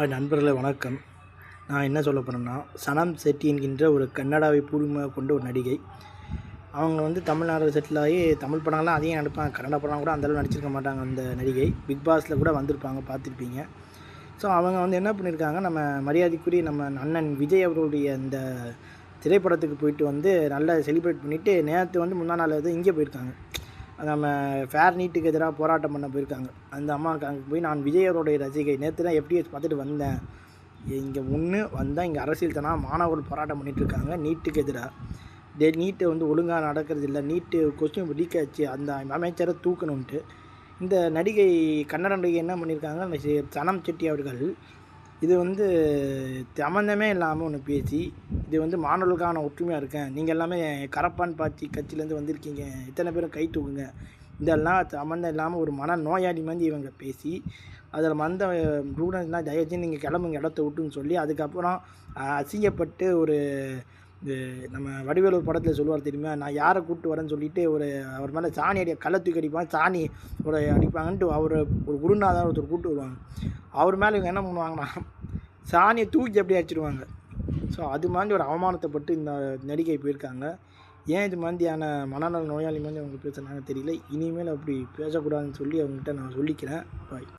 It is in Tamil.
நண்பர்களே வணக்கம். நான் என்ன சொல்ல போகிறேன்னா, சனம் செட்டி என்கின்ற ஒரு கன்னடாவை பூர்வீகமாக கொண்ட ஒரு நடிகை. அவங்க தமிழ்நாடு செட்டில் ஆகி தமிழ் படங்கள்லாம் அதிகம் நடிப்பாங்க. கன்னட படம் கூட அந்தளவு நடிச்சிருக்க மாட்டாங்க. அந்த நடிகை பிக் பாஸில் கூட வந்திருப்பாங்க, பார்த்துருப்பீங்க. ஸோ அவங்க என்ன பண்ணியிருக்காங்க, நம்ம மரியாதைக்குரிய நம்ம அண்ணன் விஜய் அவர்களுடைய அந்த திரைப்படத்துக்கு போயிட்டு நல்லா செலிப்ரேட் பண்ணிவிட்டு நேற்று முந்தா நாள் இங்கே போயிருக்காங்க. நம்ம ஃபேர் நீட்டுக்கு எதிராக போராட்டம் பண்ண போயிருக்காங்க. அந்த அம்மாவுக்கு அங்கே போய் நான் விஜய் அவருடைய ரசிகை. நேற்று தான் FDS பார்த்துட்டு வந்தேன். இங்கே வந்தால் இங்கே அரசியல் தானா மாணவர்கள் போராட்டம் பண்ணிகிட்ருக்காங்க நீட்டுக்கு எதிராக. நீட்டு ஒழுங்காக நடக்கிறது இல்லை, நீட்டு கொஸ்டின் லீக் ஆச்சு, அந்த அமைச்சரை தூக்கணுன்ட்டு. இந்த நடிகை கன்னட நடிகை என்ன பண்ணியிருக்காங்க, சனம் செட்டி அவர்கள் இது சம்மந்தமே இல்லாமல் ஒன்று பேசி, இது மாணவர்களுக்கான ஒற்றுமையாக இருக்கேன், நீங்கள் எல்லாமே கரப்பான் பாச்சி கட்சியிலேருந்து வந்திருக்கீங்க, இத்தனை பேரும் கை தூக்குங்க, இதெல்லாம் சம்மந்தம் இல்லாமல் ஒரு மன நோயாளி மாதிரி இவங்க பேசி, அதில் வந்த ஸ்டூடெண்ட்ஸ்லாம் தயவுசெய்து நீங்கள் கிளம்புங்க இடத்த விட்டுன்னு சொல்லி, அதுக்கப்புறம் அசிங்கப்பட்டு இது நம்ம வடிவேலு படத்தில் சொல்லுவார் தெரியுமா, நான் யாரை கூப்பிட்டு வரேன்னு சொல்லிட்டு அவர் மேலே சாணி கள்ள தூக்கி அடிப்பாங்க, சாணி அடிப்பாங்கன்ட்டு ஒரு குருநாதர் ஒருத்தர் கூப்பிட்டு வருவாங்க. அவர் மேலே இவங்க என்ன பண்ணுவாங்கன்னா, சாணியை தூக்கி அப்படியே அடிச்சிடுவாங்க. ஸோ அது மாதிரி ஒரு அவமானத்தைப்பட்டு இந்த நடிகை போயிருக்காங்க. ஏன் இது மாதிரியான மனநல நோயாளி மாதிரி அவங்க பேசுகிறாங்க தெரியல. இனிமேல் அப்படி பேசக்கூடாதுன்னு சொல்லி அவங்ககிட்ட நான் சொல்லிக்கிறேன். பாய்.